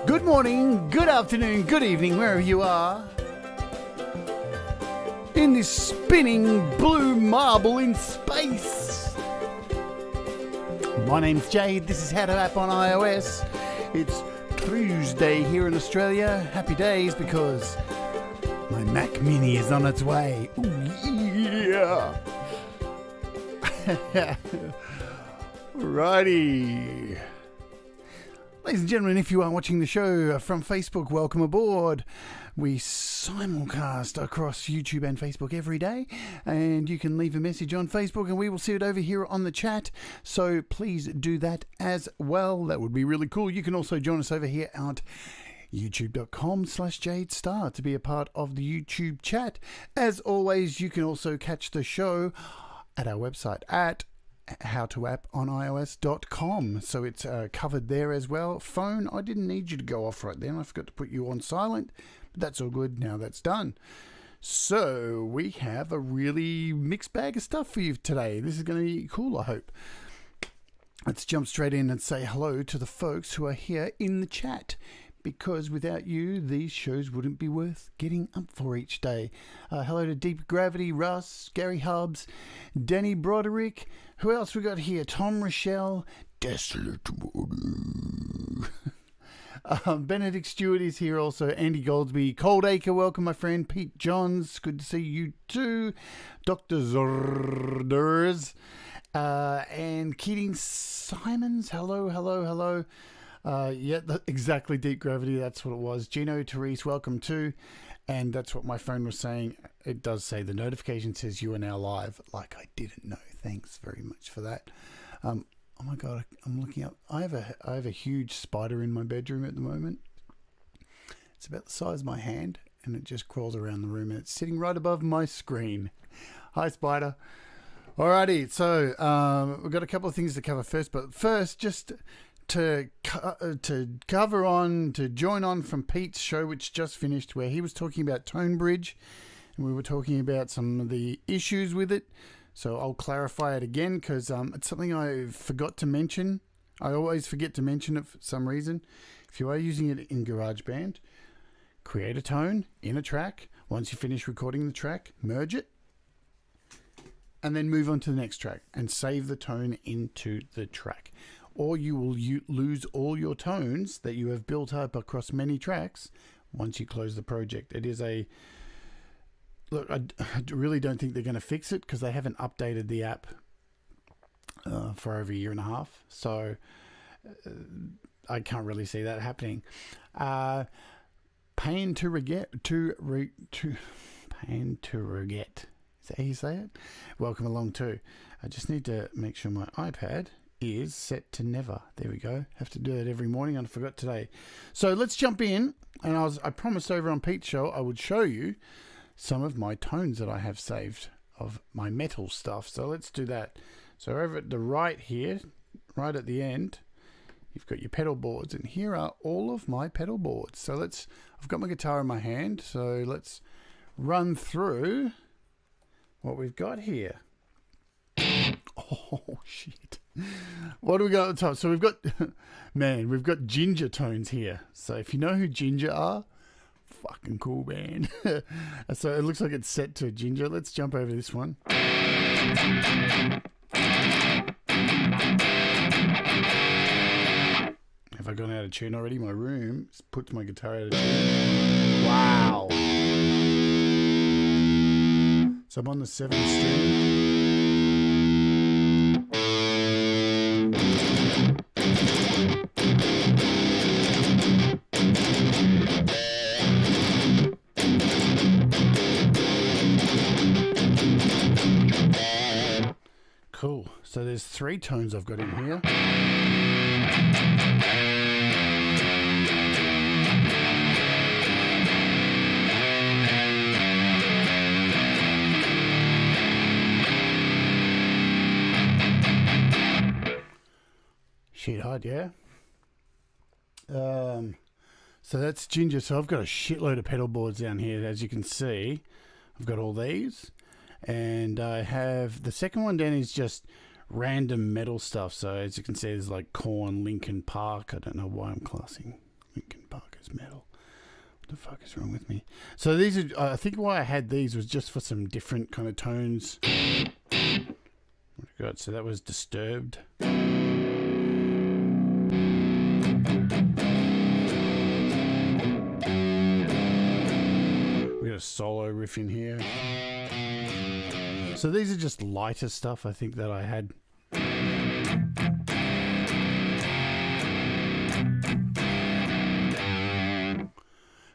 Good morning, good afternoon, good evening, wherever you are. In this spinning blue marble in space. My name's Jade, this is How to App on iOS. It's Tuesday here in Australia. Happy days because my Mac Mini is on its way. Ooh, yeah. Righty. Ladies and gentlemen, if you are watching the show from Facebook, welcome aboard. We simulcast across YouTube and Facebook every day, and you can leave a message on Facebook and we will see it over here on the chat. So please do that as well. That would be really cool. You can also join us over here at youtube.com/Jade Starr to be a part of the YouTube chat. As always, you can also catch the show at our website at howtoaponios.com. So it's covered there as well. Phone, I didn't need you to go off right then. I forgot to put you on silent, but that's all good. Now that's done. So we have a really mixed bag of stuff for you today. This is going to be cool, I hope. Let's jump straight in and say hello to the folks who are here in the chat, because without you, these shows wouldn't be worth getting up for each day. Hello to Deep Gravity, Russ, Gary Hubbs, Danny Broderick. Who else we got here? Tom Rochelle, Desolate Water. Benedict Stewart is here also. Andy Goldsby, Cold Acre, welcome my friend. Pete Johns, good to see you too. Dr. Zorders, and Keating Simons, hello. Exactly, Deep Gravity, that's what it was. Gino, Therese, welcome too. And that's what my phone was saying. It does say the notification says you are now live. Like I didn't know. Thanks very much for that. Oh my God, I'm looking up. I have a huge spider in my bedroom at the moment. It's about the size of my hand, and it just crawls around the room, and it's sitting right above my screen. Hi, spider. Alrighty, so we've got a couple of things to cover first, but first, just to join on from Pete's show, which just finished, where he was talking about Tone Bridge, and we were talking about some of the issues with it. So I'll clarify it again, because it's something I forgot to mention. I always forget to mention it for some reason. If you are using it in GarageBand, create a tone in a track. Once you finish recording the track, merge it, and then move on to the next track and save the tone into the track. Or you will lose all your tones that you have built up across many tracks once you close the project. It is a... Look, I really don't think they're going to fix it, because they haven't updated the app for over a year and a half. So I can't really see that happening. Pain to regret. Pain to regret. Is that how you say it? Welcome along too. I just need to make sure my iPad is set to never. There we go. Have to do it every morning, and I forgot today. So let's jump in. And I promised over on Pete's show I would show you some of my tones that I have saved of my metal stuff. So let's do that. So over at the right here, right at the end, you've got your pedal boards, and here are all of my pedal boards. So I've got my guitar in my hand, so let's run through what we've got here. Oh shit. What do we got at the top? So we've got Ginger tones here. So if you know who Ginger are, fucking cool band. So it looks like it's set to Ginger. Let's jump over this one. Have I gone out of tune already? My room puts my guitar out of tune. Wow. So I'm on the 7th string. Cool. So there's 3 tones I've got in here. Shit hard, yeah? So that's Ginger. So I've got a shitload of pedal boards down here, as you can see. I've got all these. And I have the second one down is just random metal stuff. So as you can see, there's like Korn, Linkin Park. I don't know why I'm classing Linkin Parker's metal. What the fuck is wrong with me? So these are, I think why I had these was just for some different kind of tones. What we got? So that was Disturbed. We got a solo riff in here. So these are just lighter stuff I think that I had.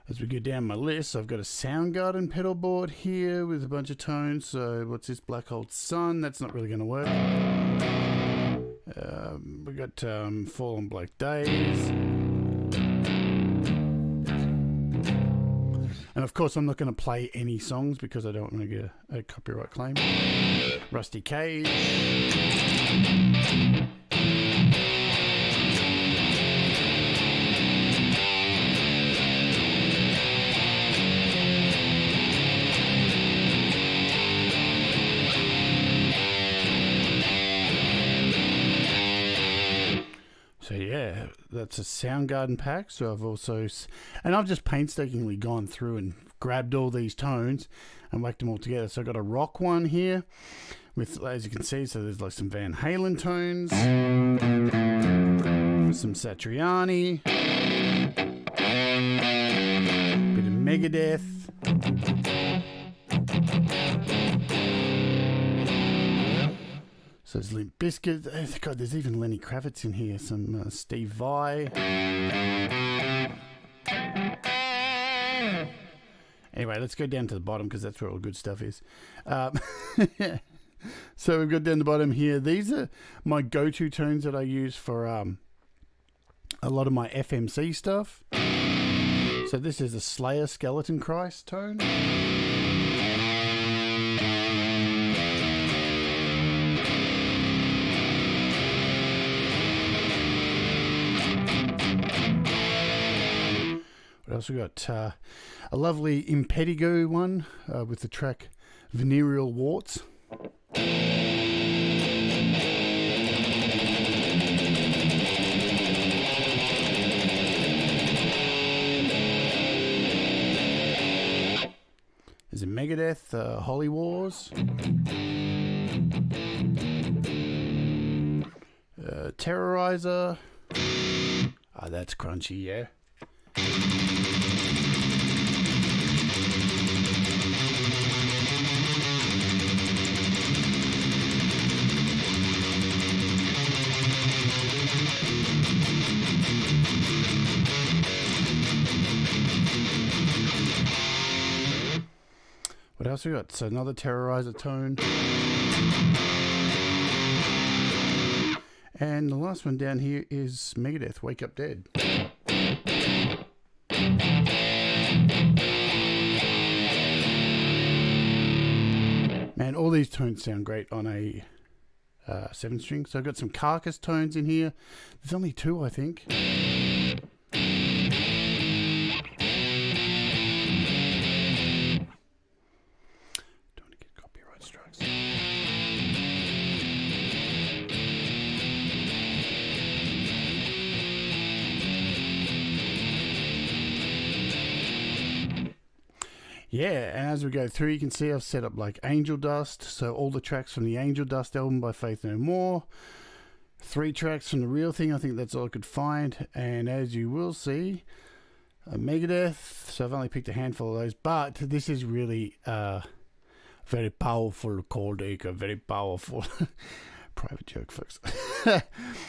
As we go down my list, I've got a Soundgarden pedal board here with a bunch of tones. So what's this? Black Hole Sun. That's not really going to work. We got Fall on Black Days. And of course, I'm not going to play any songs because I don't want to get a copyright claim. Rusty Cage. So yeah, that's a Soundgarden pack. So I've also, and I've just painstakingly gone through and grabbed all these tones and whacked them all together. So I've got a rock one here with, as you can see, so there's like some Van Halen tones, some Satriani, bit of Megadeth. So there's Limp Bizkit. God, there's even Lenny Kravitz in here. Some Steve Vai. Anyway, let's go down to the bottom because that's where all the good stuff is. So we've got down the bottom here. These are my go-to tones that I use for a lot of my FMC stuff. So this is a Slayer Skeleton Christ tone. What else we got? A lovely Impetigo one with the track Venereal Warts. There's a Megadeth, Holy Wars. Terrorizer. Ah, that's crunchy, yeah. What else we got? So another Terrorizer tone. And the last one down here is Megadeth, Wake Up Dead. Man, all these tones sound great on a 7-string. So I've got some Carcass tones in here. There's only 2, I think. Yeah, and as we go through, you can see I've set up like Angel Dust. So all the tracks from the Angel Dust album by Faith No More. 3 tracks from The Real Thing. I think that's all I could find. And as you will see, Megadeth. So I've only picked a handful of those. But this is really very powerful chord acre. Very powerful. Private joke, folks.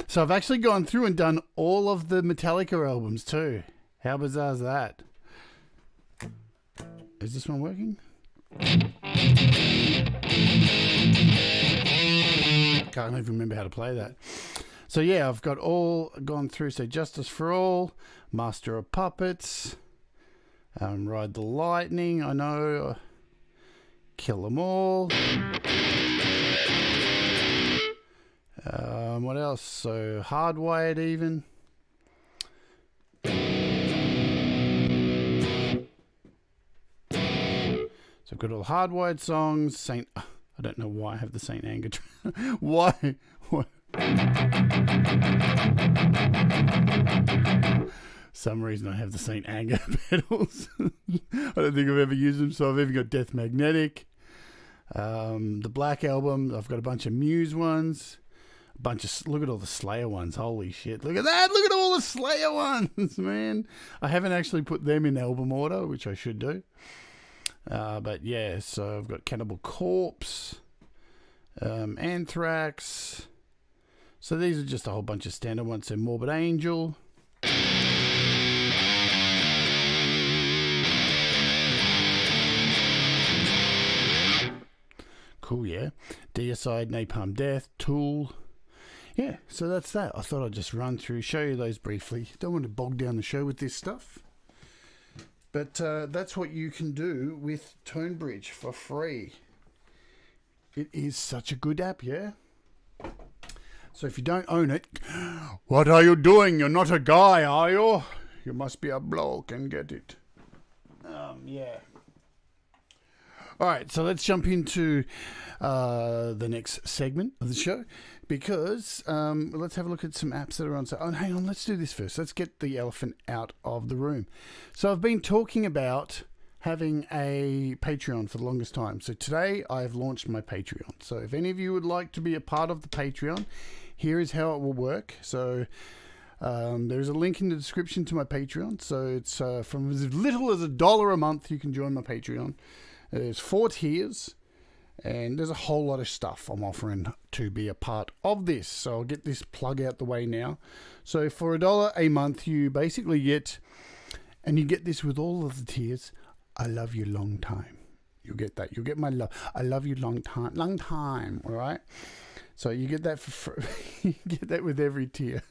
So I've actually gone through and done all of the Metallica albums too. How bizarre is that? Is this one working? Can't even remember how to play that. So yeah, I've got all gone through. So Justice for All, Master of Puppets, Ride the Lightning, I know, Kill Them All. What else? So Hardwired even. So I've got all Hardwired songs, Saint... I don't know why I have the Saint Anger. Why? some reason I have the St. Anger pedals. I don't think I've ever used them, so I've even got Death Magnetic. The Black Album, I've got a bunch of Muse ones. Look at all the Slayer ones. Holy shit. Look at that. Look at all the Slayer ones, man. I haven't actually put them in album order, which I should do. But yeah, so I've got Cannibal Corpse, Anthrax. So these are just a whole bunch of standard ones. So Morbid Angel. Cool, yeah. Deicide, Napalm Death, Tool. Yeah, so that's that. I thought I'd just run through, show you those briefly. Don't want to bog down the show with this stuff. But that's what you can do with ToneBridge for free. It is such a good app, yeah? So if you don't own it, what are you doing? You're not a guy, are you? You must be a bloke and get it. Yeah. All right, so let's jump into the next segment of the show, because let's have a look at some apps that are on. So, hang on, let's do this first. Let's get the elephant out of the room. So I've been talking about having a Patreon for the longest time. So today I've launched my Patreon. So if any of you would like to be a part of the Patreon, here is how it will work. So there's a link in the description to my Patreon. So it's from as little as $1 a month, you can join my Patreon. There's 4 tiers, and there's a whole lot of stuff I'm offering to be a part of this. So I'll get this plug out the way now. So for $1 a month, you basically get, and you get this with all of the tiers, I love you long time. You'll get that. You'll get my love. I love you long time. All right. So you get that for free. You get that with every tier.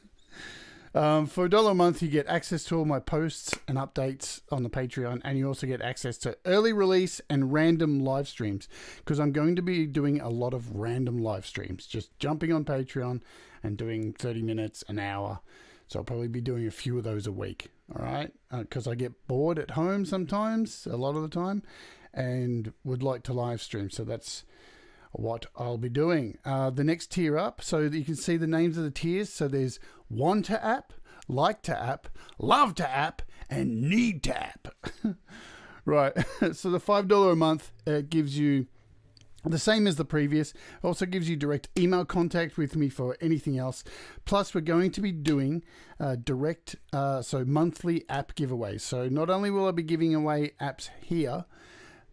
For $1 a month, you get access to all my posts and updates on the Patreon, and you also get access to early release and random live streams, because I'm going to be doing a lot of random live streams, just jumping on Patreon and doing 30 minutes, an hour. So I'll probably be doing a few of those a week, all right? Because I get bored at home sometimes, a lot of the time, and would like to live stream. So that's what I'll be doing. The next tier up, so that you can see the names of the tiers. So there's Want to App, Like to App, Love to App, and Need to App. Right. So the $5 a month gives you the same as the previous. Also gives you direct email contact with me for anything else. Plus, we're going to be doing so monthly app giveaways. So not only will I be giving away apps here,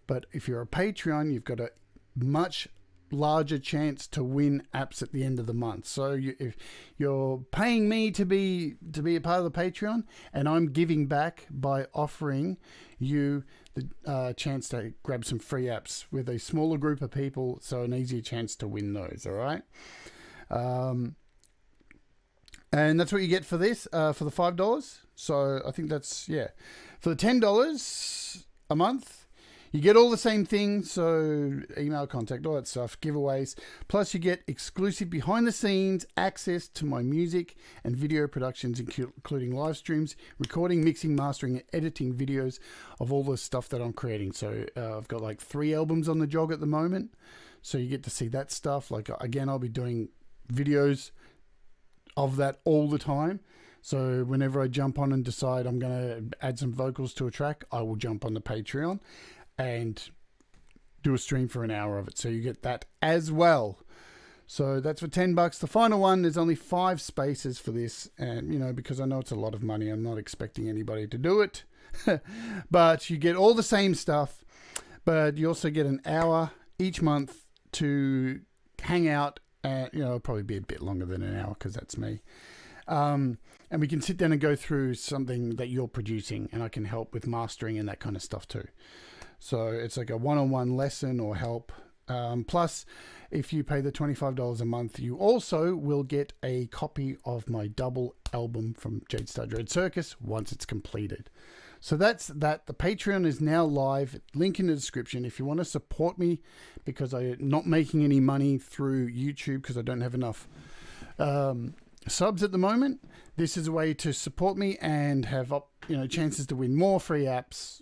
but if you're a Patreon, you've got a much larger chance to win apps at the end of the month. So if you're paying me to be a part of the Patreon, and I'm giving back by offering you the chance to grab some free apps with a smaller group of people, so an easier chance to win those. All right. And that's what you get for this, for the $5. So I think that's, yeah. For the $10 a month, you get all the same things, so email, contact, all that stuff, giveaways. Plus, you get exclusive behind-the-scenes access to my music and video productions, including live streams, recording, mixing, mastering, and editing videos of all the stuff that I'm creating. So I've got like 3 albums on the jog at the moment, so you get to see that stuff. Like, again, I'll be doing videos of that all the time. So whenever I jump on and decide I'm going to add some vocals to a track, I will jump on the Patreon and do a stream for an hour of it. So you get that as well. So that's for $10. The final one, there's only 5 spaces for this. And, you know, because I know it's a lot of money, I'm not expecting anybody to do it. But you get all the same stuff. But you also get an hour each month to hang out. It'll probably be a bit longer than an hour because that's me. And we can sit down and go through something that you're producing, and I can help with mastering and that kind of stuff too. So it's like a one-on-one lesson or help. Plus, if you pay the $25 a month, you also will get a copy of my double album from Jade, Starr, DreadCircus once it's completed. So that's that. The Patreon is now live. Link in the description. If you want to support me, because I'm not making any money through YouTube because I don't have enough subs at the moment, this is a way to support me and have chances to win more free apps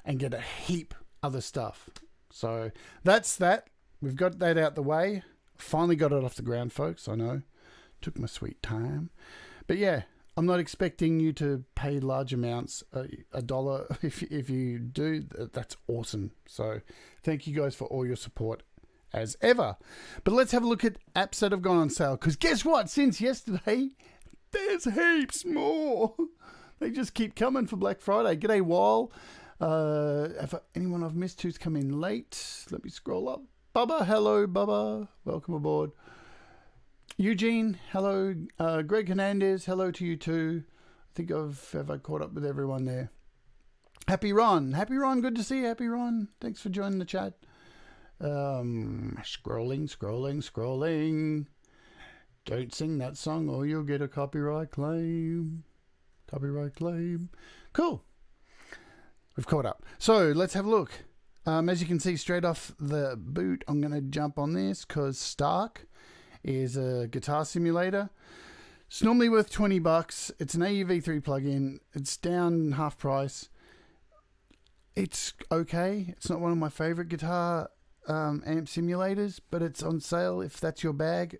and get a heap other stuff. So that's that. We've got that out the way. Finally got it off the ground, folks. I know. Took my sweet time. But yeah, I'm not expecting you to pay large amounts, $1. If you do, that's awesome. So thank you guys for all your support as ever. But let's have a look at apps that have gone on sale. Because guess what? Since yesterday, there's heaps more. They just keep coming for Black Friday. G'day, Wall. If anyone I've missed who's come in late, let me scroll up. Bubba, hello, Bubba. Welcome aboard. Eugene, hello. Greg Hernandez, hello to you too. I think have I caught up with everyone there. Happy Ron, good to see you, Happy Ron. Thanks for joining the chat. Scrolling. Don't sing that song or you'll get a copyright claim. Cool. We've caught up. So let's have a look. As you can see straight off the boot, I'm going to jump on this because Starr is a guitar simulator. It's normally worth $20. It's an AUV3 plugin. It's down half price. It's okay. It's not one of my favorite guitar amp simulators, but it's on sale if that's your bag.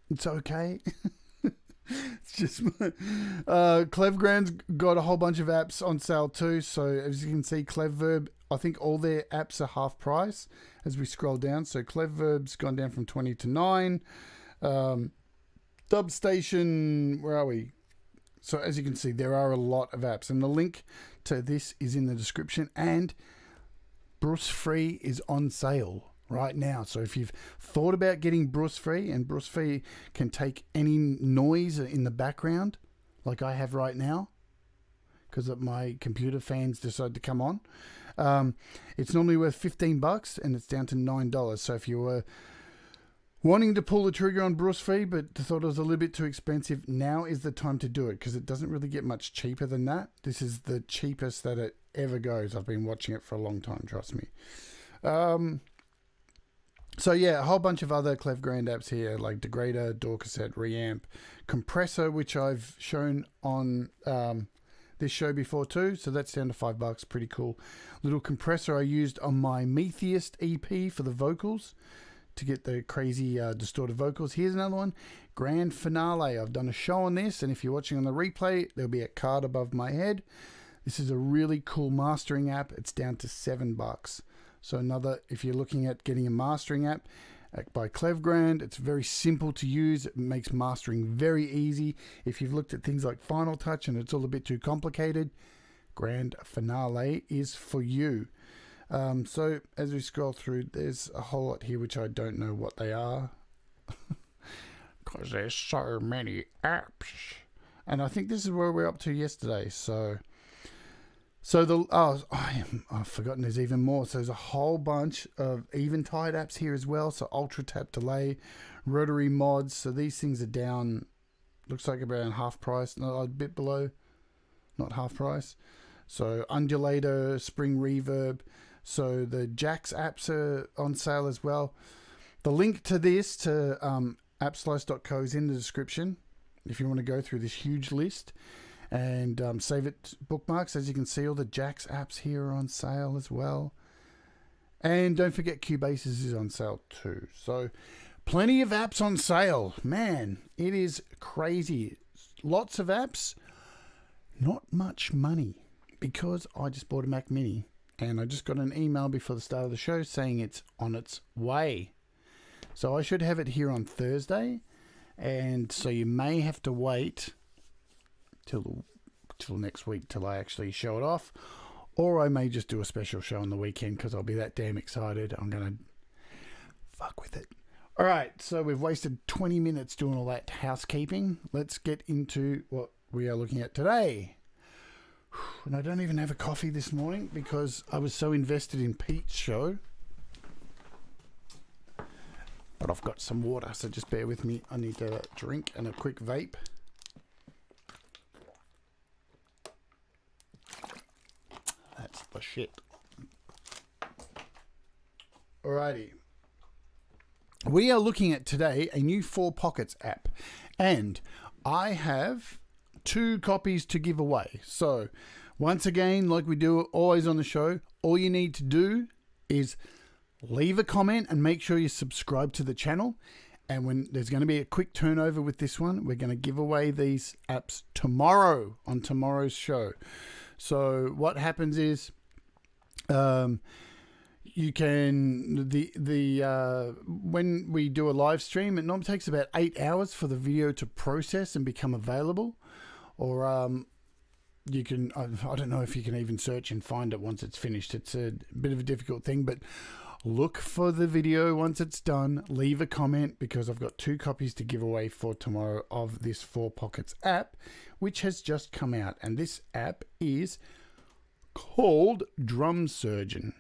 It's okay. It's just Clevgrand's got a whole bunch of apps on sale too. So as you can see, Clevverb, I think all their apps are half price as we scroll down. So Clevverb's gone down from 20 to 9. Dubstation, where are we? So as you can see, there are a lot of apps, and the link to this is in the description. And Bruce Free is on sale right now. So if you've thought about getting Bruce Free, and Bruce Free can take any noise in the background, like I have right now, because my computer fans decided to come on. It's normally worth $15 and it's down to $9. So if you were wanting to pull the trigger on Bruce Free but thought it was a little bit too expensive, now is the time to do it because it doesn't really get much cheaper than that. This is the cheapest that it ever goes. I've been watching it for a long time, trust me. So yeah, a whole bunch of other Clevgrand apps here like Degrader, DAW cassette, Reamp, Compressor, which I've shown on this show before too. So that's down to $5. Pretty cool. Little compressor I used on my Metheist EP for the vocals to get the crazy distorted vocals. Here's another one, Grand Finale. I've done a show on this, and if you're watching on the replay, there'll be a card above my head. This is a really cool mastering app. It's down to $7. So another, if you're looking at getting a mastering app by Clevgrand, it's very simple to use. It makes mastering very easy. If you've looked at things like Final Touch and it's all a bit too complicated, Grand Finale is for you. So as we scroll through, there's a whole lot here which I don't know what they are because there's so many apps. And I think this is where we're up to yesterday. So I've forgotten there's even more. So there's a whole bunch of Eventide apps here as well. So Ultra Tap Delay, Rotary Mods. So these things are down, looks like around half price, not a bit below, not half price. So Undulator, Spring Reverb. So the Jax apps are on sale as well. The link to this, to appslice.co, is in the description if you want to go through this huge list and save it bookmarks. As you can see, all the Jax apps here are on sale as well. And don't forget Cubasis is on sale too. So plenty of apps on sale. Man, it is crazy. Lots of apps, not much money, because I just bought a Mac Mini. And I just got an email before the start of the show saying it's on its way. So I should have it here on Thursday. And so you may have to wait till next week till I actually show it off. Or I may just do a special show on the weekend because I'll be that damn excited. I'm going to fuck with it. All right, so we've wasted 20 minutes doing all that housekeeping. Let's get into what we are looking at today. And I don't even have a coffee this morning because I was so invested in Pete's show. But I've got some water, so just bear with me. I need a drink and a quick vape. That's the shit. Alrighty. We are looking at today a new 4 Pockets app. And I have 2 copies to give away. So once again, like we do always on the show, all you need to do is leave a comment and make sure you subscribe to the channel. And when there's going to be a quick turnover with this one, we're going to give away these apps tomorrow on tomorrow's show. So what happens is, you can when we do a live stream, it normally takes about 8 hours for the video to process and become available. Or you can, I don't know if you can even search and find it once it's finished. It's a bit of a difficult thing, but look for the video once it's done. Leave a comment, because I've got 2 copies to give away for tomorrow of this 4 Pockets app, which has just come out. And this app is called Drum Surgeon.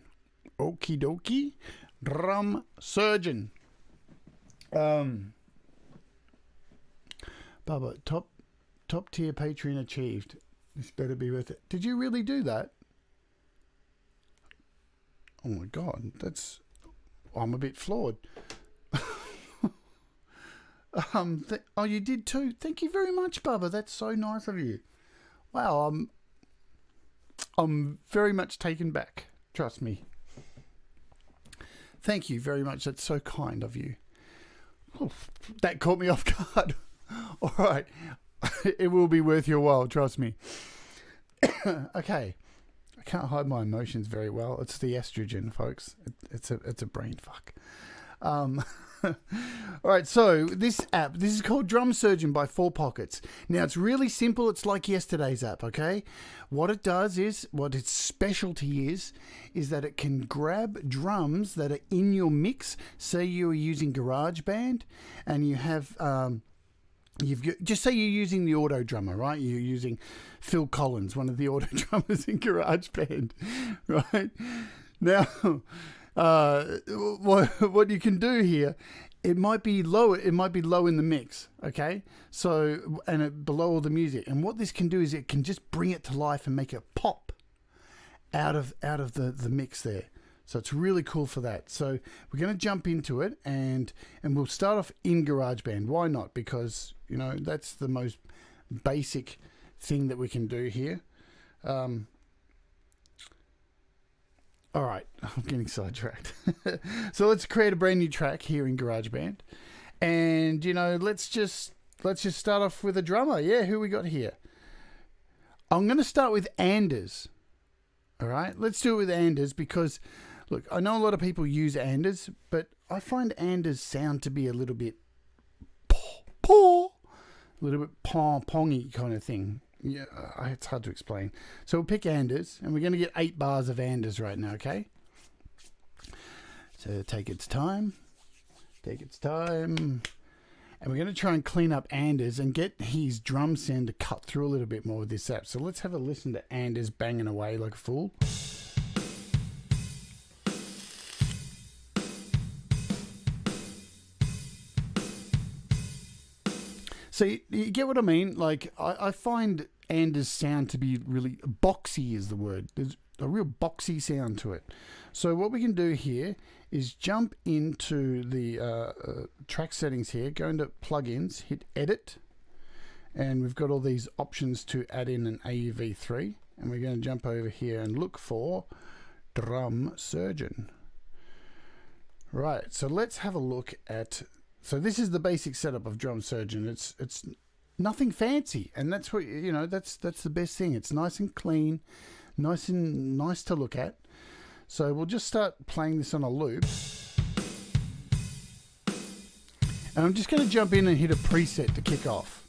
Okie dokie. Drum Surgeon. Bubba, top tier Patreon achieved. This better be worth it. Did you really do that? Oh my God, I'm a bit floored. Oh, you did too. Thank you very much, Bubba. That's so nice of you. Wow, I'm very much taken back. Trust me. Thank you very much. That's so kind of you. Oof, that caught me off guard. All right, it will be worth your while. Trust me. Okay. I can't hide my emotions very well. It's the estrogen, folks. It's a brain fuck. All right, so this is called Drum Surgeon by 4 Pockets. Now, it's really simple. It's like yesterday's app, okay? What it does is, what its specialty is that it can grab drums that are in your mix. Say you're using GarageBand and you have... just say you're using the auto drummer, right? You're using Phil Collins, one of the auto drummers in GarageBand, right? Now, what you can do here, it might be low in the mix, okay? So, and below all the music. And what this can do is it can just bring it to life and make it pop out of the mix there. So it's really cool for that. So we're going to jump into it, and we'll start off in GarageBand. Why not? Because, you know, that's the most basic thing that we can do here. All right, I'm getting sidetracked. So let's create a brand new track here in GarageBand. And, you know, let's just start off with a drummer. Yeah, who we got here? I'm going to start with Anders. All right, let's do it with Anders because... Look, I know a lot of people use Anders, but I find Anders sound to be a little bit a little bit pongy kind of thing. Yeah, it's hard to explain. So we'll pick Anders, and we're going to get 8 bars of Anders right now, okay? So take its time. And we're going to try and clean up Anders and get his drum sound to cut through a little bit more with this app. So let's have a listen to Anders banging away like a fool. So you get what I mean? Like, I find Anders' sound to be really boxy is the word. There's a real boxy sound to it. So what we can do here is jump into the track settings here, go into plugins, hit edit, and we've got all these options to add in an AUV3, and we're going to jump over here and look for Drum Surgeon. Right, so let's have a look at... So this is the basic setup of Drum Surgeon. It's nothing fancy, and that's what, you know, that's the best thing. It's nice and clean, nice to look at. So we'll just start playing this on a loop. And I'm just going to jump in and hit a preset to kick off.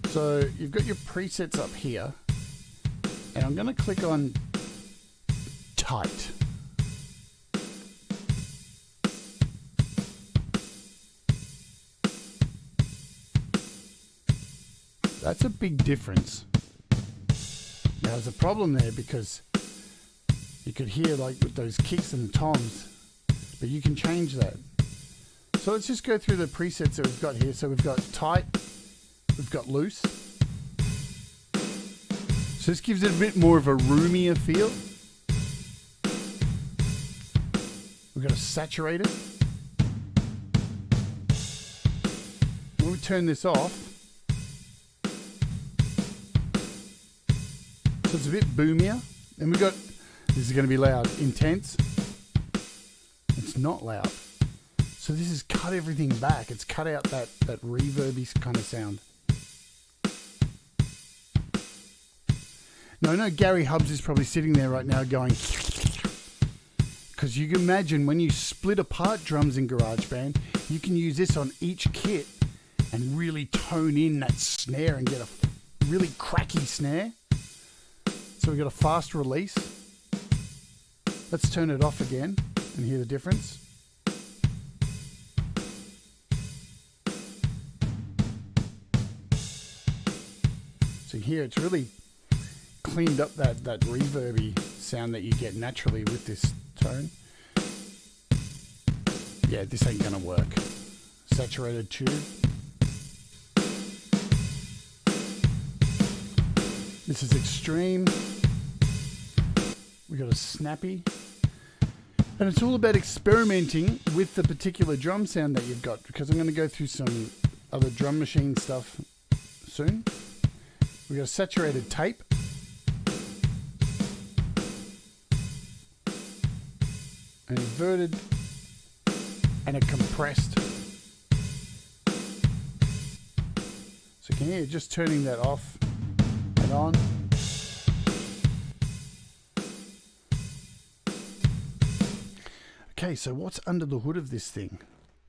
So you've got your presets up here, and I'm going to click on Tight. That's a big difference. Now there's a problem there because you could hear like with those kicks and the toms, but you can change that. So let's just go through the presets that we've got here. So we've got tight, we've got loose. So this gives it a bit more of a roomier feel. We've got a saturated. When we turn this off, so it's a bit boomier. And we've got, this is going to be loud, intense. It's not loud. So this has cut everything back. It's cut out that reverby kind of sound. Now I know Gary Hubbs is probably sitting there right now going, because you can imagine when you split apart drums in GarageBand, you can use this on each kit and really tone in that snare and get a really cracky snare. So we've got a fast release. Let's turn it off again and hear the difference. So here it's really cleaned up that reverby sound that you get naturally with this tone. Yeah, this ain't gonna work. Saturated tube. This is extreme. We got a snappy. And it's all about experimenting with the particular drum sound that you've got, because I'm going to go through some other drum machine stuff soon. We got a saturated tape. An inverted and a compressed. So can you hear just turning that off and on? Okay, so what's under the hood of this thing?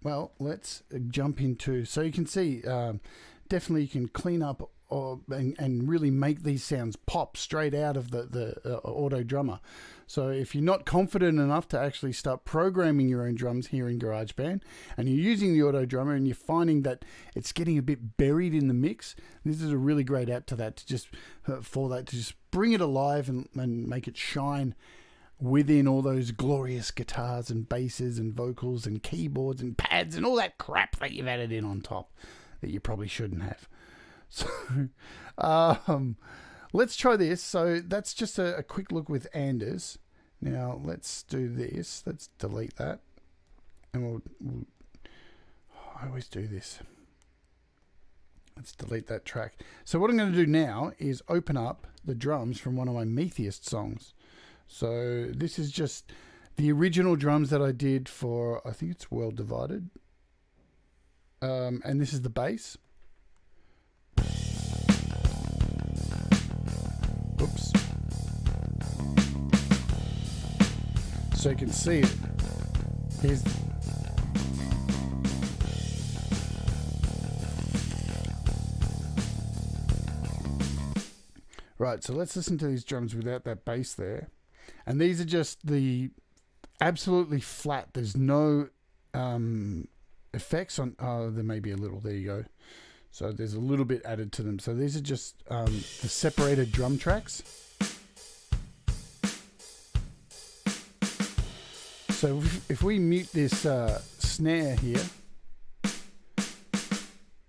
Well, let's jump into, so you can see definitely you can clean up and really make these sounds pop straight out of the auto drummer. So if you're not confident enough to actually start programming your own drums here in GarageBand, and you're using the auto drummer and you're finding that it's getting a bit buried in the mix, this is a really great app to that, to just to just bring it alive and make it shine within all those glorious guitars and basses and vocals and keyboards and pads and all that crap that you've added in on top that you probably shouldn't have. So let's try this. So that's just a quick look with Anders. Now let's do this. Let's delete that. And I always do this. Let's delete that track. So what I'm going to do now is open up the drums from one of my Metheist songs. So this is just the original drums that I did for, I think it's World Divided. And this is the bass. Oops. So you can see it. Here's right, so let's listen to these drums without that bass there. And these are just the absolutely flat. There's no effects on. Oh, there may be a little. There you go. So there's a little bit added to them. So these are just the separated drum tracks. So if we mute this snare here.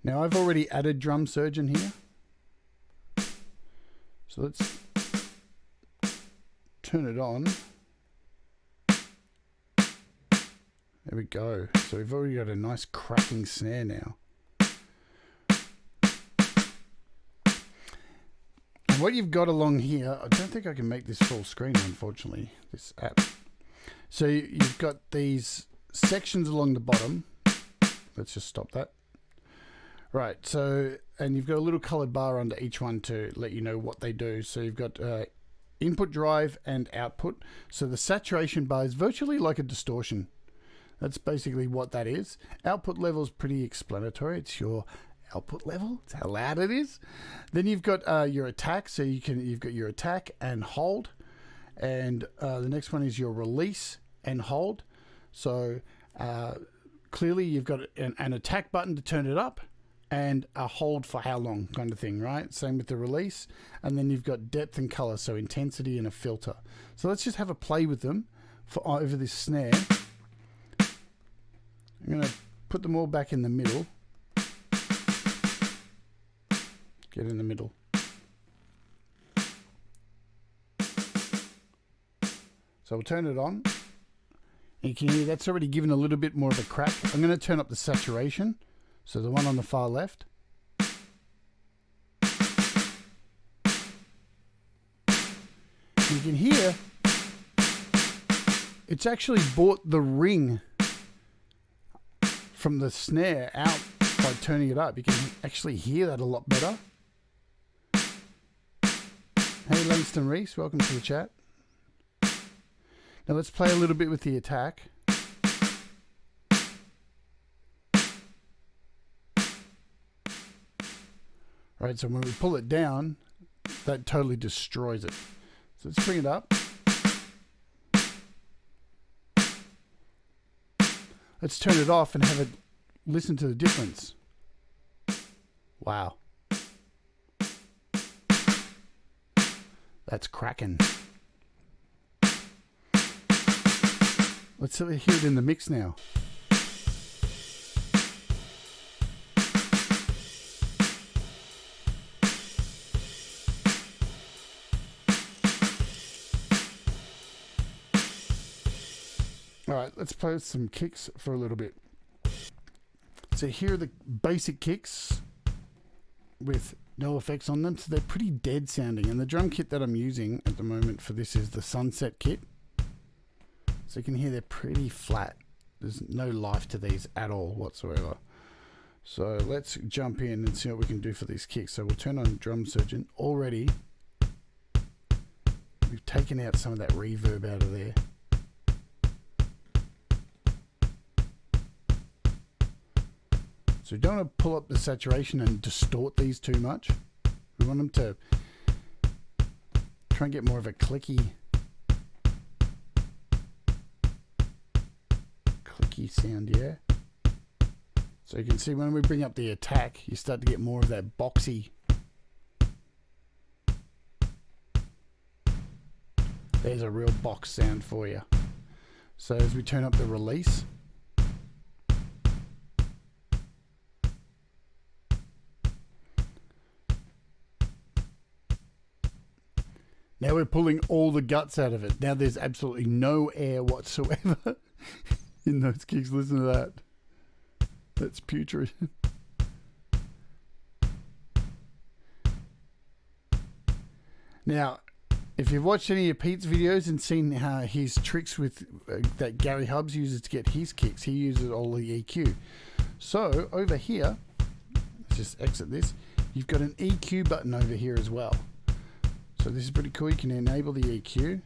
Now I've already added drum surgeon here. So let's turn it on. There we go. So we've already got a nice cracking snare now. And what you've got along here, I don't think I can make this full screen, unfortunately, this app. So you've got these sections along the bottom. Let's just stop that. Right, so, and you've got a little colored bar under each one to let you know what they do. So you've got input drive and output. So the saturation bar is virtually like a distortion. That's basically what that is. Output level is pretty explanatory. It's your output level. It's how loud it is. Then you've got your attack. So you've got your attack and hold. And the next one is your release and hold. So clearly you've got an attack button to turn it up and a hold for how long kind of thing, right? Same with the release. And then you've got depth and color, so intensity and a filter. So let's just have a play with them over this snare. I'm going to put them all back in the middle. Get in the middle. So we'll turn it on. And you can hear that's already given a little bit more of a crack. I'm going to turn up the saturation. So the one on the far left. You can hear it's actually brought the ring from the snare out by turning it up. You can actually hear that a lot better. Hey, Langston Reese, welcome to the chat. Now let's play a little bit with the attack. Right, so when we pull it down, that totally destroys it. So let's bring it up. Let's turn it off and have it listen to the difference. Wow. That's cracking. Let's hear it in the mix now. All right, let's play with some kicks for a little bit. So here are the basic kicks with no effects on them. So they're pretty dead sounding. And the drum kit that I'm using at the moment for this is the Sunset kit. So you can hear they're pretty flat. There's no life to these at all whatsoever. So let's jump in and see what we can do for these kicks. So we'll turn on Drum Surgeon. Already, we've taken out some of that reverb out of there. So we don't want to pull up the saturation and distort these too much. We want them to try and get more of a clicky sound, yeah. So you can see when we bring up the attack, you start to get more of that boxy. There's a real box sound for you. So as we turn up the release, now we're pulling all the guts out of it. Now there's absolutely no air whatsoever in those kicks. Listen to that. That's putrid. Now, if you've watched any of Pete's videos and seen how his tricks with that Gary Hubbs uses to get his kicks, he uses all the EQ. So over here, let's just exit this. You've got an EQ button over here as well. So this is pretty cool. You can enable the EQ.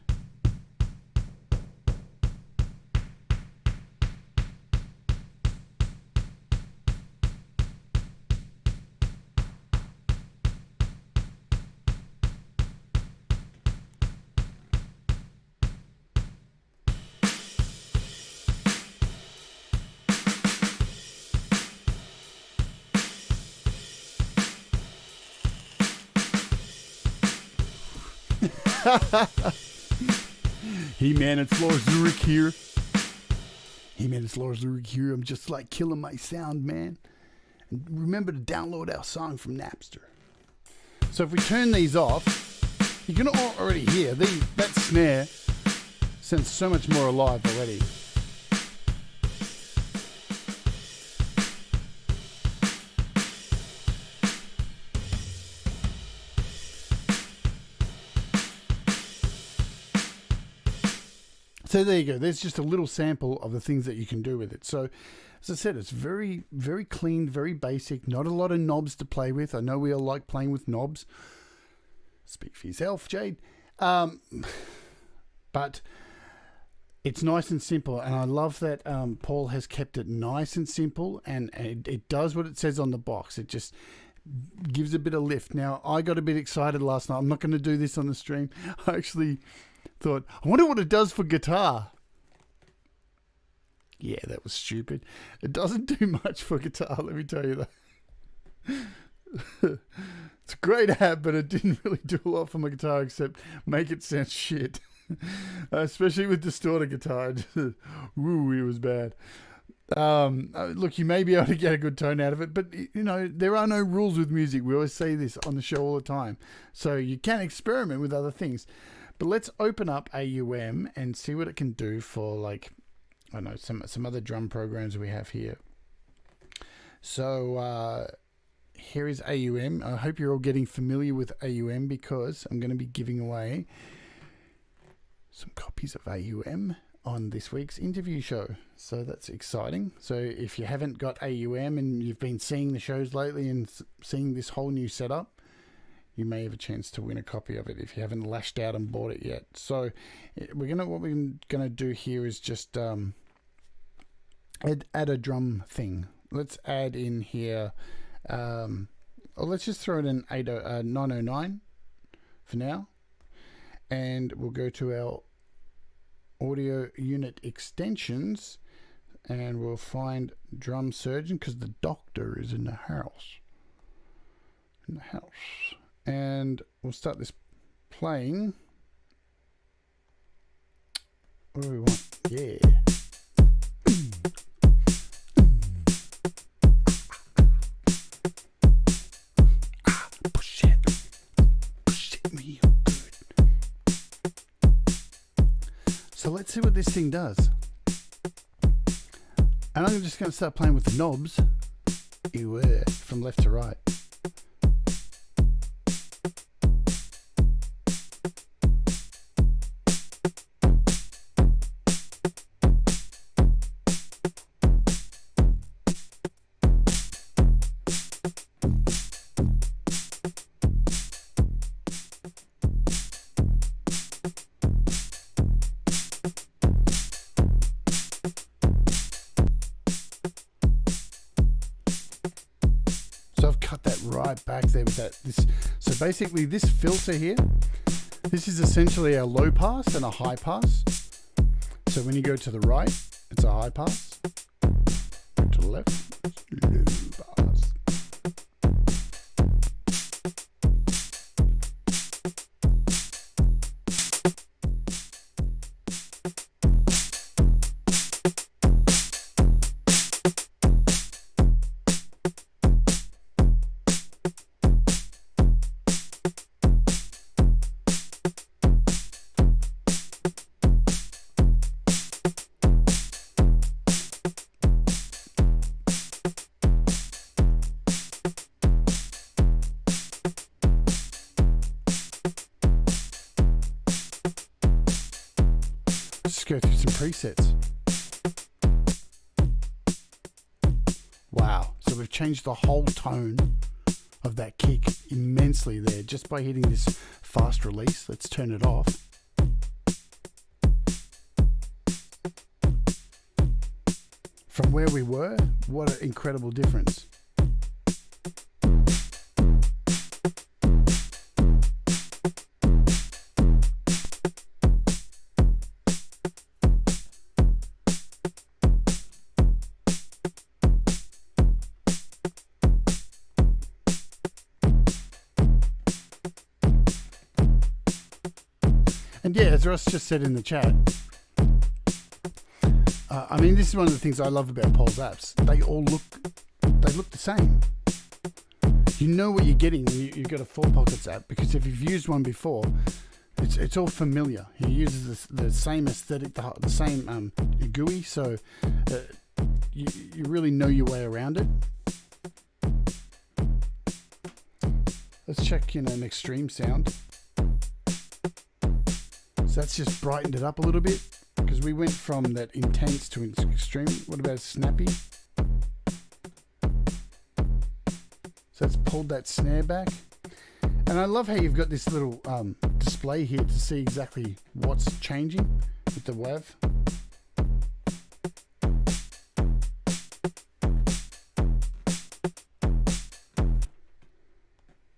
He-Man, it's Lars Ulrich here. He-Man, it's Lars Ulrich here. I'm just like killing my sound, man. And remember to download our song from Napster. So if we turn these off, you can already hear that snare sounds so much more alive already. So there you go. There's just a little sample of the things that you can do with it. So as I said, it's very, very clean, very basic. Not a lot of knobs to play with. I know we all like playing with knobs. Speak for yourself, Jade. But it's nice and simple. And I love that Paul has kept it nice and simple. And it does what it says on the box. It just gives a bit of lift. Now, I got a bit excited last night. I'm not going to do this on the stream. I actually thought, I wonder what it does for guitar. Yeah, that was stupid. It doesn't do much for guitar, let me tell you that. It's a great app, but it didn't really do a lot for my guitar except make it sound shit. Especially with distorted guitar. Woo, it was bad. Look, you may be able to get a good tone out of it, but you know, there are no rules with music. We always say this on the show all the time. So you can experiment with other things. But let's open up AUM and see what it can do for, like, I don't know, some other drum programs we have here. So here is AUM. I hope you're all getting familiar with AUM because I'm going to be giving away some copies of AUM on this week's interview show. So that's exciting. So if you haven't got AUM and you've been seeing the shows lately and seeing this whole new setup, you may have a chance to win a copy of it if you haven't lashed out and bought it yet. So what we're gonna do here is just add a drum thing. Let's add in here. Let's just throw it in 909 for now, and we'll go to our audio unit extensions, and we'll find drum surgeon because the doctor is in the house. And we'll start this playing. What do we want? Yeah. Push it real good. So let's see what this thing does. And I'm just going to start playing with the knobs. From left to right. Back there with that. So basically this filter here, this is essentially a low pass and a high pass. So when you go to the right, it's a high pass. Go to the left, it's low pass. Go through some presets. Wow, so we've changed the whole tone of that kick immensely there just by hitting this fast release. Let's turn it off. From where we were, what an incredible difference. And yeah, as Ross just said in the chat, I mean, this is one of the things I love about Paul's apps. They look the same. You know what you're getting when you've got a 4Pockets app, because if you've used one before, it's all familiar. He uses the same aesthetic, the same GUI, so you really know your way around it. Let's check, an extreme sound. So that's just brightened it up a little bit, because we went from that intense to extreme. What about snappy? So it's pulled that snare back. And I love how you've got this little display here to see exactly what's changing with the WAV.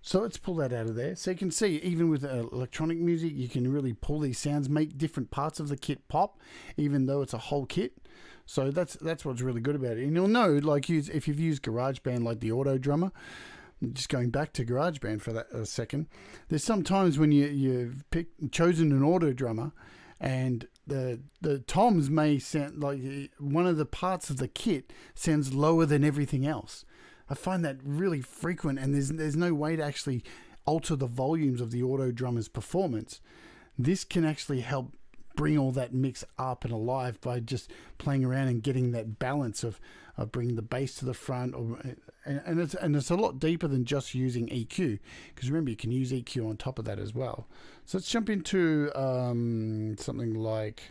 So let's pull that out of there. So you can see, even with electronic music, you can really pull these sounds, make different parts of the kit pop, even though it's a whole kit. So that's what's really good about it. And you'll know, like, if you've used GarageBand, like the Auto Drummer, just going back to GarageBand for that a second, there's sometimes when you've chosen an Auto Drummer, and the toms may sound like one of the parts of the kit sounds lower than everything else. I find that really frequent, and there's no way to actually alter the volumes of the Auto Drummer's performance. This can actually help bring all that mix up and alive by just playing around and getting that balance of bringing the bass to the front, and it's a lot deeper than just using EQ, because remember, you can use EQ on top of that as well. So let's jump into something like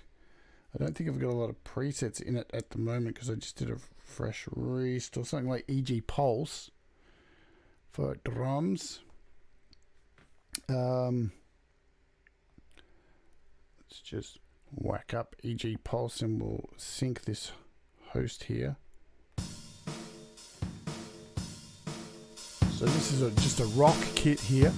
I don't think I've got a lot of presets in it at the moment because I just did a fresh restore, something like e.g. Pulse for drums. Let's just whack up e.g. Pulse and we'll sync this host here. So this is just a rock kit here.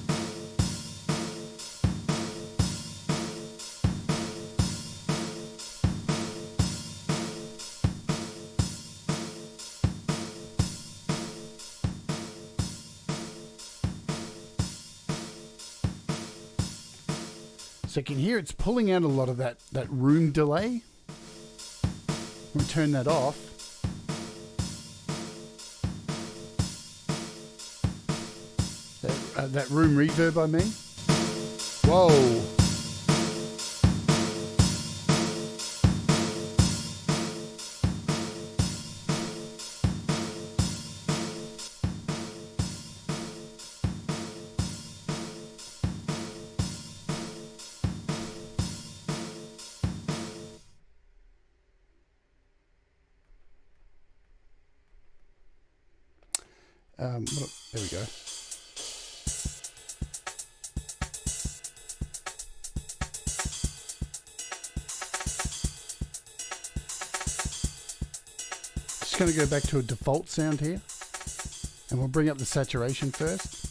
So you can hear it's pulling out a lot of that room delay. We'll turn that off. That room reverb, I mean. Whoa. There we go. Just going to go back to a default sound here, and we'll bring up the saturation first.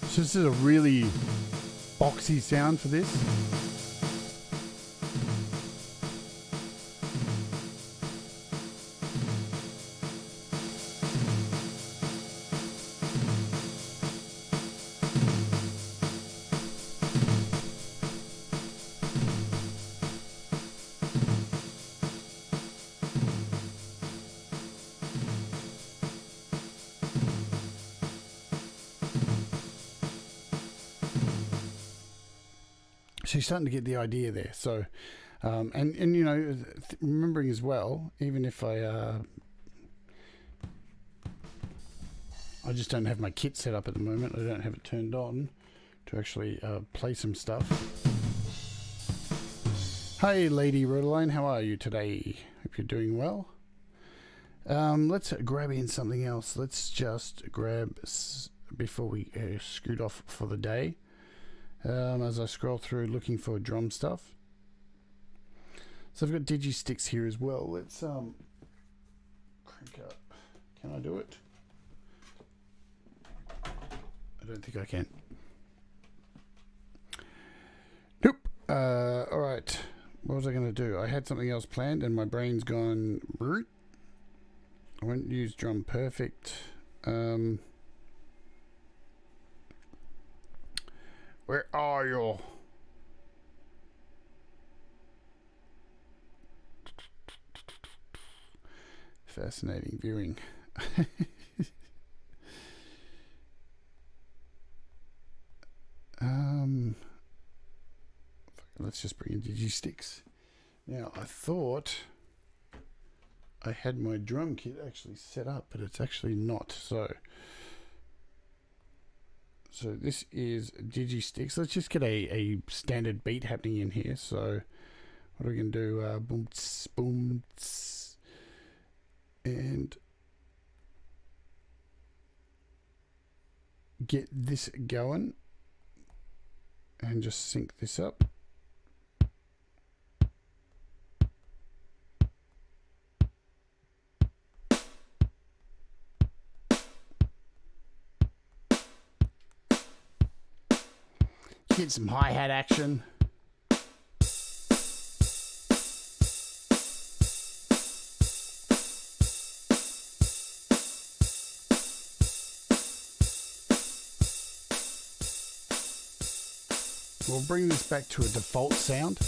So this is a really boxy sound for this. So you're starting to get the idea there. So, and you know, remembering as well, even if I just don't have my kit set up at the moment. I don't have it turned on to actually play some stuff. Hey, Lady Rodeline, how are you today? Hope you're doing well. Let's grab in something else. Let's just grab, before we scoot off for the day, as I scroll through looking for drum stuff. So I've got digi-sticks here as well. Let's crank up. Can I do it? I don't think I can. Nope. All right. What was I going to do? I had something else planned and my brain's gone. I won't use drum perfect. Where are you? Fascinating viewing. Let's just bring in digi-sticks. Now, I thought I had my drum kit actually set up, but it's actually not. So this is digi-sticks. Let's just get a standard beat happening in here. So what are we going to do? Boom, tss, boom, tss, and get this going and just sync this up. Get some hi-hat action. We'll bring this back to a default sound.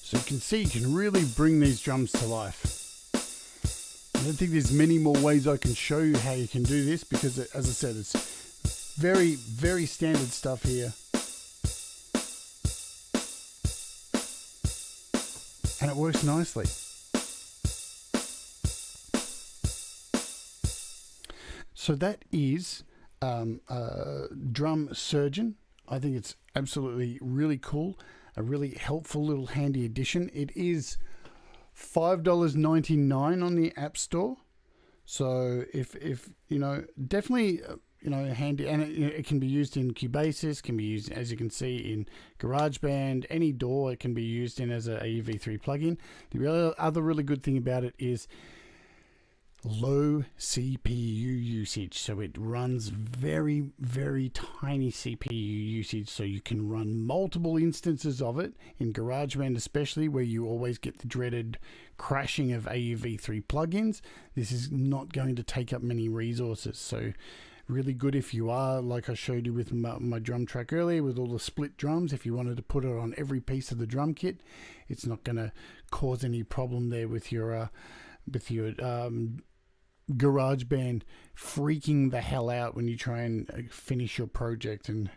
So you can see you can really bring these drums to life. I don't think there's many more ways I can show you how you can do this because, as I said, it's very, very standard stuff here. And it works nicely. So that is Drum Surgeon. I think it's absolutely really cool. A really helpful little handy addition. It is $5.99 on the App Store. So if you know, definitely handy, and it can be used in Cubasis, can be used, as you can see, in GarageBand, any DAW it can be used in as a AUV3 plugin. The other really good thing about it is low CPU usage, so it runs very, very tiny CPU usage, so you can run multiple instances of it in GarageBand, especially where you always get the dreaded crashing of AUV3 plugins. This is not going to take up many resources, so really good if you are, like I showed you with my drum track earlier, with all the split drums. If you wanted to put it on every piece of the drum kit, it's not going to cause any problem there with your GarageBand freaking the hell out when you try and finish your project and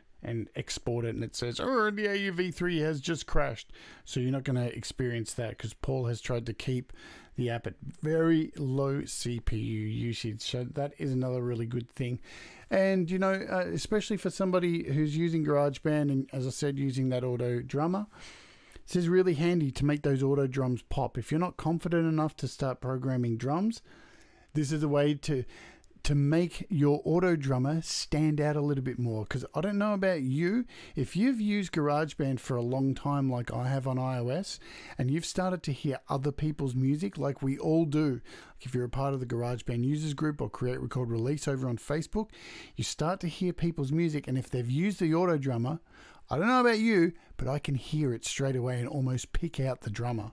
export it, and it says, oh, the AUV3 has just crashed. So you're not going to experience that, because Paul has tried to keep the app at very low CPU usage. So that is another really good thing. And, especially for somebody who's using GarageBand and, as I said, using that auto drummer, this is really handy to make those auto drums pop. If you're not confident enough to start programming drums, this is a way to make your auto drummer stand out a little bit more. Because I don't know about you, if you've used GarageBand for a long time like I have on iOS, and you've started to hear other people's music like we all do, like if you're a part of the GarageBand users group or Create, Record, Release over on Facebook, you start to hear people's music, and if they've used the auto drummer, I don't know about you, but I can hear it straight away and almost pick out the drummer.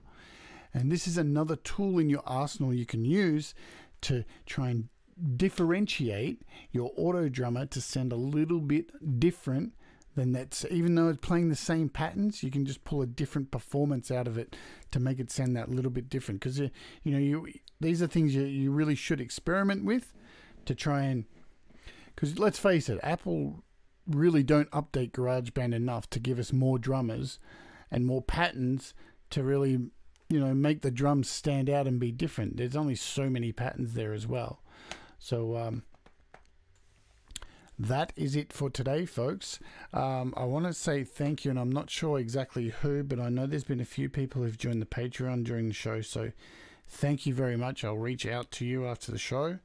And this is another tool in your arsenal you can use to try and differentiate your auto drummer to sound a little bit different than that. Even though it's playing the same patterns, you can just pull a different performance out of it to make it sound that little bit different. Because these are things you really should experiment with to try and, because let's face it, Apple really don't update GarageBand enough to give us more drummers and more patterns to really make the drums stand out and be different. There's only so many patterns there as well. So that is it for today, folks. I want to say thank you, and I'm not sure exactly who, but I know there's been a few people who've joined the Patreon during the show, so thank you very much. I'll reach out to you after the show.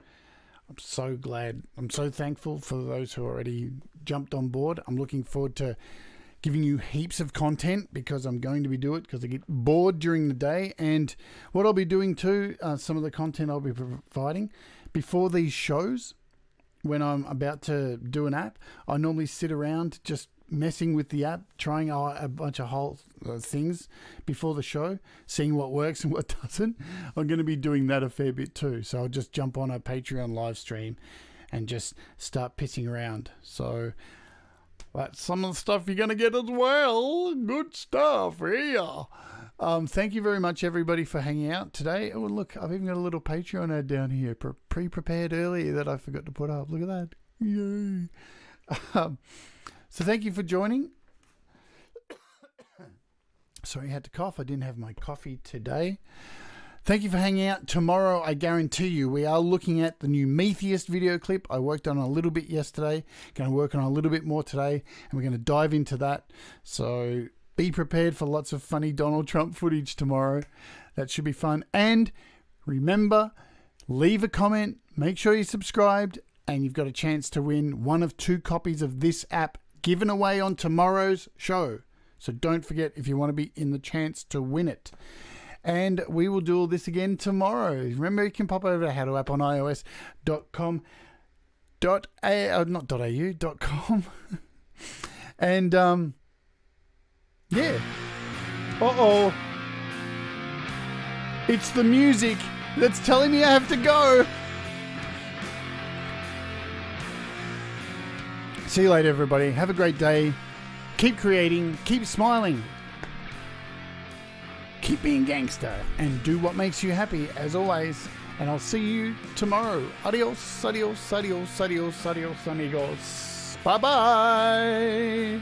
I'm so glad. I'm so thankful for those who already jumped on board. I'm looking forward to giving you heaps of content, because I'm going to be doing it because I get bored during the day. And what I'll be doing too, some of the content I'll be providing before these shows, when I'm about to do an app, I normally sit around just messing with the app, trying a bunch of whole things before the show, seeing what works and what doesn't. I'm going to be doing that a fair bit too. So I'll just jump on a Patreon live stream and just start pissing around. So That's some of the stuff you're going to get as well. Good stuff here. Thank you very much, everybody, for hanging out today. Oh, look, I've even got a little Patreon ad down here, pre-prepared earlier that I forgot to put up. Look at that. Yay. So thank you for joining. Sorry, I had to cough. I didn't have my coffee today. Thank you for hanging out. Tomorrow, I guarantee you, we are looking at the new Metheist video clip. I worked on it a little bit yesterday. Going to work on it a little bit more today, and we're going to dive into that. So be prepared for lots of funny Donald Trump footage tomorrow. That should be fun. And remember, leave a comment. Make sure you're subscribed, and you've got a chance to win one of 2 copies of this app given away on tomorrow's show. So don't forget if you want to be in the chance to win it. And we will do all this again tomorrow. Remember, you can pop over to howtoapp on iOS.com. Not .au, .com. And, yeah. Uh-oh. It's the music that's telling me I have to go. See you later, everybody. Have a great day. Keep creating. Keep smiling. Keep being gangster and do what makes you happy, as always. And I'll see you tomorrow. Adios, adios, adios, adios, adios, amigos. Bye-bye.